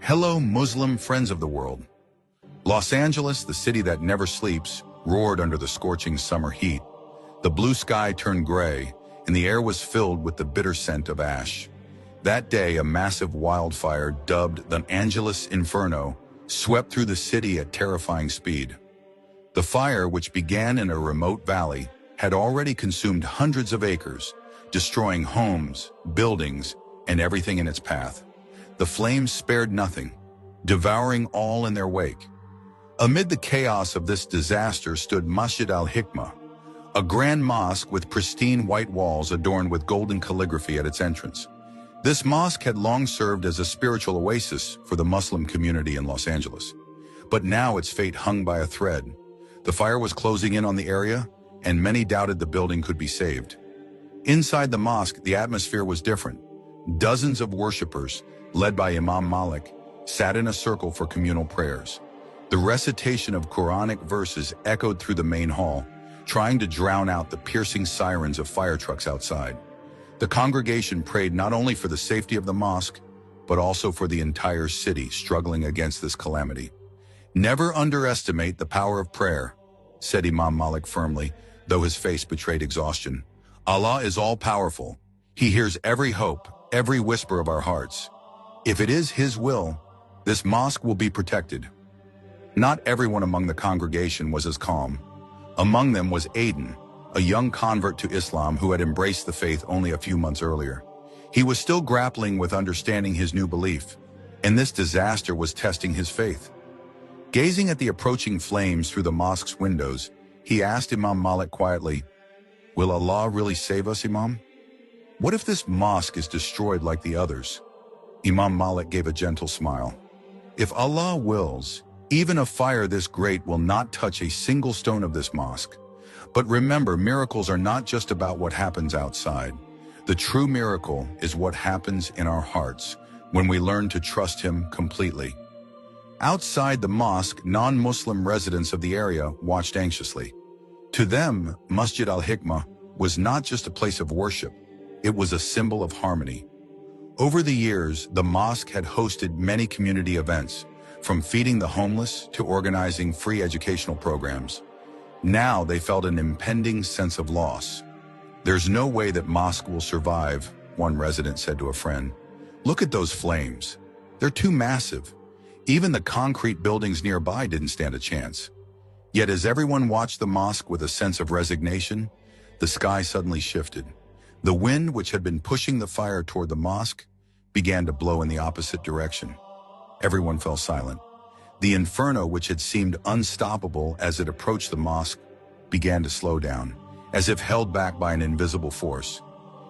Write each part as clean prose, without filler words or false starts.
Hello, Muslim friends of the world. Los Angeles, the city that never sleeps, roared under the scorching summer heat. The blue sky turned gray, and the air was filled with the bitter scent of ash. That day, a massive wildfire, dubbed the Angeles Inferno, swept through the city at terrifying speed. The fire, which began in a remote valley, had already consumed hundreds of acres, destroying homes, buildings, and everything in its path. The flames spared nothing, devouring all in their wake. Amid the chaos of this disaster stood Masjid al-Hikmah, a grand mosque with pristine white walls adorned with golden calligraphy at its entrance. This mosque had long served as a spiritual oasis for the Muslim community in Los Angeles. But now its fate hung by a thread. The fire was closing in on the area, and many doubted the building could be saved. Inside the mosque, the atmosphere was different. Dozens of worshippers, led by Imam Malik, sat in a circle for communal prayers. The recitation of Quranic verses echoed through the main hall, trying to drown out the piercing sirens of fire trucks outside. The congregation prayed not only for the safety of the mosque, but also for the entire city struggling against this calamity. "Never underestimate the power of prayer," said Imam Malik firmly, though his face betrayed exhaustion. "Allah is all-powerful. He hears every hope, every whisper of our hearts. If it is His will, this mosque will be protected." Not everyone among the congregation was as calm. Among them was Aiden, a young convert to Islam who had embraced the faith only a few months earlier. He was still grappling with understanding his new belief, and this disaster was testing his faith. Gazing at the approaching flames through the mosque's windows, he asked Imam Malik quietly, "Will Allah really save us, Imam? What if this mosque is destroyed like the others?" Imam Malik gave a gentle smile. "If Allah wills, even a fire this great will not touch a single stone of this mosque. But remember, miracles are not just about what happens outside. The true miracle is what happens in our hearts when we learn to trust Him completely." Outside the mosque, non-Muslim residents of the area watched anxiously. To them, Masjid al-Hikmah was not just a place of worship, it was a symbol of harmony. Over the years, the mosque had hosted many community events, from feeding the homeless to organizing free educational programs. Now they felt an impending sense of loss. "There's no way that mosque will survive," one resident said to a friend. "Look at those flames. They're too massive. Even the concrete buildings nearby didn't stand a chance." Yet as everyone watched the mosque with a sense of resignation, the sky suddenly shifted. The wind, which had been pushing the fire toward the mosque, began to blow in the opposite direction. Everyone fell silent. The inferno, which had seemed unstoppable as it approached the mosque, began to slow down, as if held back by an invisible force.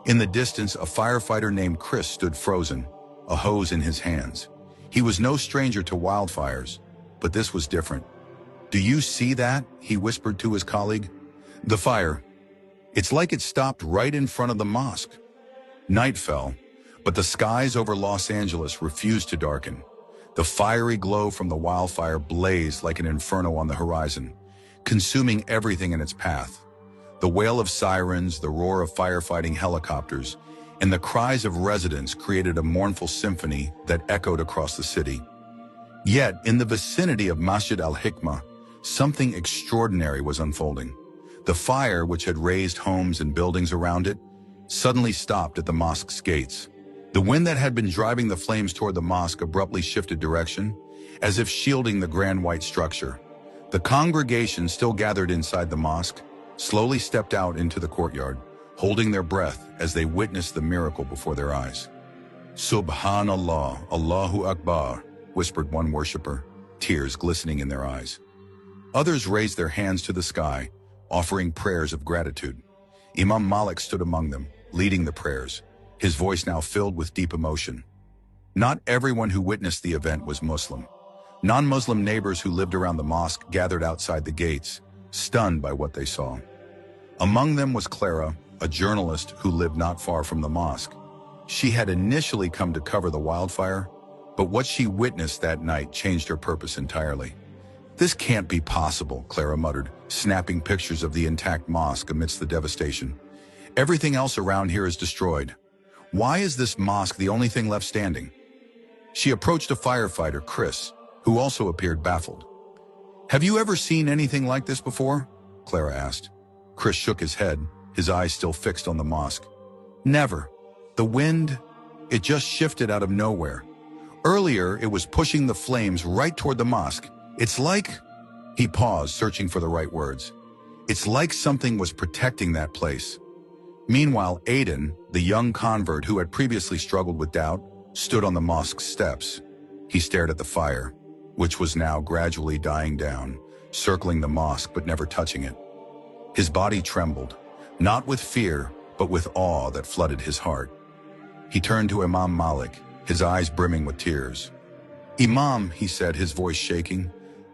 In the distance, a firefighter named Chris stood frozen, a hose in his hands. He was no stranger to wildfires, but this was different. "Do you see that?" he whispered to his colleague. "The fire. It's like it stopped right in front of the mosque." Night fell, but the skies over Los Angeles refused to darken. The fiery glow from the wildfire blazed like an inferno on the horizon, consuming everything in its path. The wail of sirens, the roar of firefighting helicopters, and the cries of residents created a mournful symphony that echoed across the city. Yet, in the vicinity of Masjid al-Hikmah, something extraordinary was unfolding. The fire, which had razed homes and buildings around it, suddenly stopped at the mosque's gates. The wind that had been driving the flames toward the mosque abruptly shifted direction, as if shielding the grand white structure. The congregation, still gathered inside the mosque, slowly stepped out into the courtyard, holding their breath as they witnessed the miracle before their eyes. "Subhanallah, Allahu Akbar," whispered one worshiper, tears glistening in their eyes. Others raised their hands to the sky, offering prayers of gratitude. Imam Malik stood among them, leading the prayers, his voice now filled with deep emotion. Not everyone who witnessed the event was Muslim. Non-Muslim neighbors who lived around the mosque gathered outside the gates, stunned by what they saw. Among them was Clara, a journalist who lived not far from the mosque. She had initially come to cover the wildfire, but what she witnessed that night changed her purpose entirely. "This can't be possible," Clara muttered, snapping pictures of the intact mosque amidst the devastation. "Everything else around here is destroyed. Why is this mosque the only thing left standing?" She approached a firefighter, Chris, who also appeared baffled. "Have you ever seen anything like this before?" Clara asked. Chris shook his head, his eyes still fixed on the mosque. "Never. The wind, it just shifted out of nowhere. Earlier, it was pushing the flames right toward the mosque. It's like..." He paused, searching for the right words. "It's like something was protecting that place." Meanwhile, Aiden, the young convert who had previously struggled with doubt, stood on the mosque's steps. He stared at the fire, which was now gradually dying down, circling the mosque but never touching it. His body trembled, not with fear, but with awe that flooded his heart. He turned to Imam Malik, his eyes brimming with tears. "Imam," he said, his voice shaking,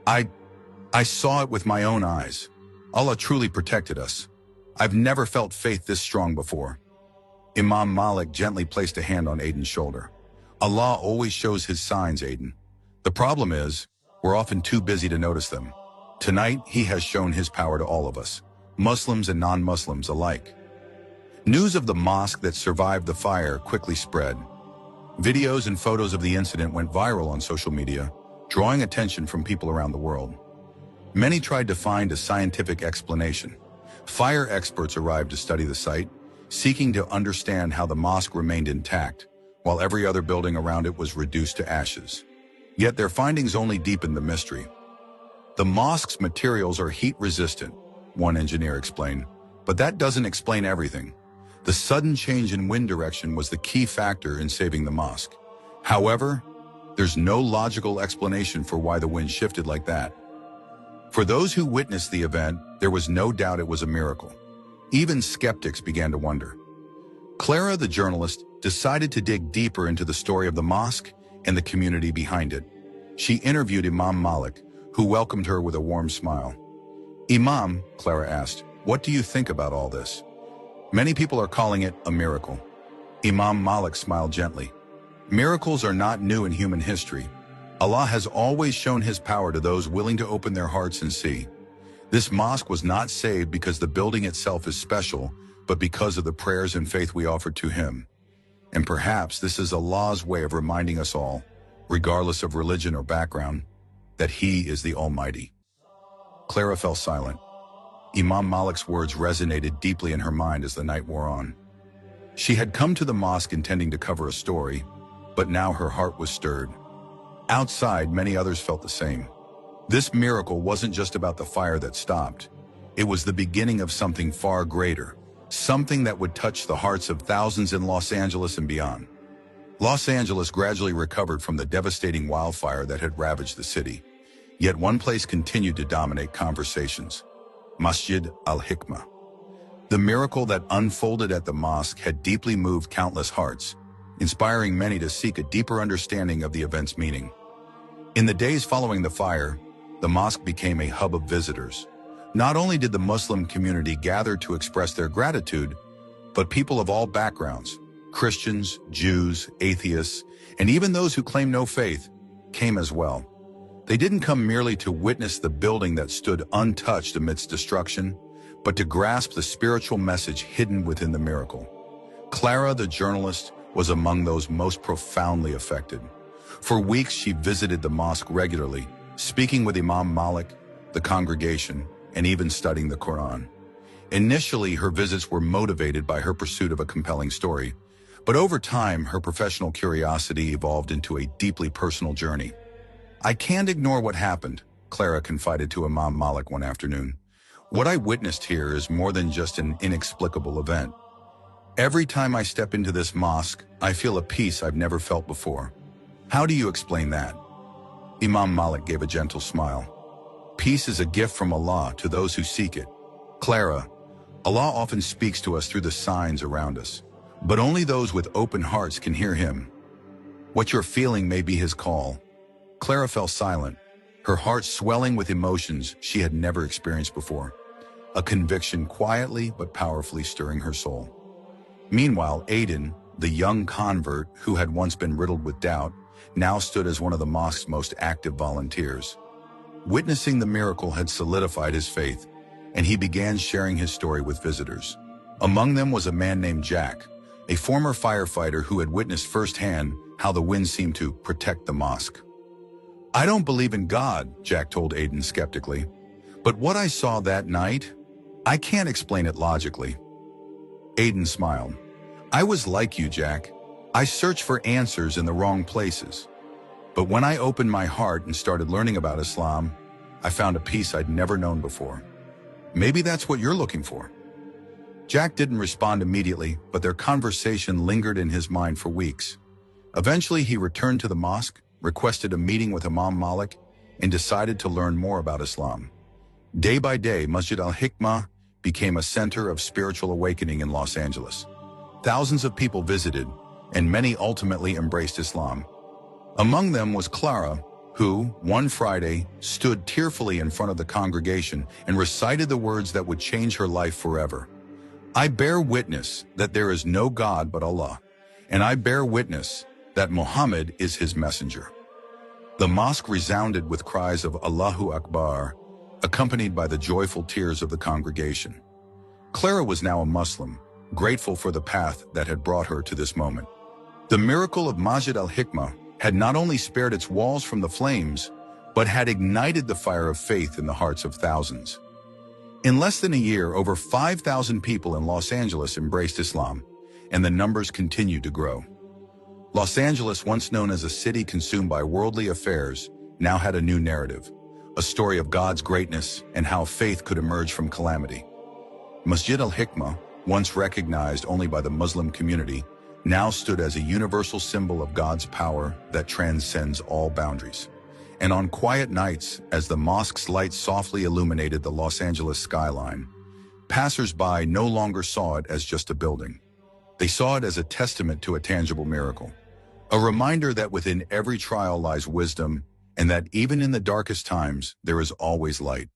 I saw it with my own eyes. Allah truly protected us. I've never felt faith this strong before." Imam Malik gently placed a hand on Aiden's shoulder. "Allah always shows his signs, Aiden. The problem is, we're often too busy to notice them. Tonight, he has shown his power to all of us, Muslims and non-Muslims alike." News of the mosque that survived the fire quickly spread. Videos and photos of the incident went viral on social media, drawing attention from people around the world. Many tried to find a scientific explanation. Fire experts arrived to study the site, seeking to understand how the mosque remained intact, while every other building around it was reduced to ashes. Yet their findings only deepened the mystery. "The mosque's materials are heat-resistant," one engineer explained, "but that doesn't explain everything. The sudden change in wind direction was the key factor in saving the mosque. However, there's no logical explanation for why the wind shifted like that." For those who witnessed the event, there was no doubt it was a miracle. Even skeptics began to wonder. Clara, the journalist, decided to dig deeper into the story of the mosque and the community behind it. She interviewed Imam Malik, who welcomed her with a warm smile. "Imam," Clara asked, "what do you think about all this? Many people are calling it a miracle." Imam Malik smiled gently. "Miracles are not new in human history. Allah has always shown his power to those willing to open their hearts and see. This mosque was not saved because the building itself is special, but because of the prayers and faith we offered to him. And perhaps this is Allah's way of reminding us all, regardless of religion or background, that he is the Almighty." Clara fell silent. Imam Malik's words resonated deeply in her mind as the night wore on. She had come to the mosque intending to cover a story, but now her heart was stirred. Outside, many others felt the same. This miracle wasn't just about the fire that stopped. It was the beginning of something far greater, something that would touch the hearts of thousands in Los Angeles and beyond. Los Angeles gradually recovered from the devastating wildfire that had ravaged the city. Yet one place continued to dominate conversations: Masjid al-Hikmah. The miracle that unfolded at the mosque had deeply moved countless hearts, inspiring many to seek a deeper understanding of the event's meaning. In the days following the fire, the mosque became a hub of visitors. Not only did the Muslim community gather to express their gratitude, but people of all backgrounds, Christians, Jews, atheists, and even those who claim no faith, came as well. They didn't come merely to witness the building that stood untouched amidst destruction, but to grasp the spiritual message hidden within the miracle. Clara, the journalist, was among those most profoundly affected. For weeks, she visited the mosque regularly, speaking with Imam Malik, the congregation, and even studying the Quran. Initially, her visits were motivated by her pursuit of a compelling story, but over time, her professional curiosity evolved into a deeply personal journey. "I can't ignore what happened," Clara confided to Imam Malik one afternoon. "What I witnessed here is more than just an inexplicable event. Every time I step into this mosque, I feel a peace I've never felt before." "How do you explain that?" Imam Malik gave a gentle smile. "Peace is a gift from Allah to those who seek it. Clara, Allah often speaks to us through the signs around us, but only those with open hearts can hear him. What you're feeling may be his call." Clara fell silent, her heart swelling with emotions she had never experienced before, a conviction quietly but powerfully stirring her soul. Meanwhile, Aiden, the young convert who had once been riddled with doubt, now stood as one of the mosque's most active volunteers. Witnessing the miracle had solidified his faith, and he began sharing his story with visitors. Among them was a man named Jack, a former firefighter who had witnessed firsthand how the wind seemed to protect the mosque. "I don't believe in God," Jack told Aiden skeptically. "But what I saw that night, I can't explain it logically." Aiden smiled. "I was like you, Jack. I searched for answers in the wrong places. But when I opened my heart and started learning about Islam, I found a peace I'd never known before. Maybe that's what you're looking for." Jack didn't respond immediately, but their conversation lingered in his mind for weeks. Eventually, he returned to the mosque, requested a meeting with Imam Malik, and decided to learn more about Islam. Day by day, Masjid al-Hikmah became a center of spiritual awakening in Los Angeles. Thousands of people visited, and many ultimately embraced Islam. Among them was Clara, who, one Friday, stood tearfully in front of the congregation and recited the words that would change her life forever. "I bear witness that there is no God but Allah, and I bear witness that Muhammad is his messenger." The mosque resounded with cries of Allahu Akbar, accompanied by the joyful tears of the congregation. Clara was now a Muslim, grateful for the path that had brought her to this moment. The miracle of Masjid al-Hikmah had not only spared its walls from the flames, but had ignited the fire of faith in the hearts of thousands. In less than a year, over 5,000 people in Los Angeles embraced Islam, and the numbers continued to grow. Los Angeles, once known as a city consumed by worldly affairs, now had a new narrative, a story of God's greatness and how faith could emerge from calamity. Masjid al-Hikmah, once recognized only by the Muslim community, now stood as a universal symbol of God's power that transcends all boundaries. And on quiet nights, as the mosque's lights softly illuminated the Los Angeles skyline, passers-by no longer saw it as just a building. They saw it as a testament to a tangible miracle, a reminder that within every trial lies wisdom, and that even in the darkest times, there is always light.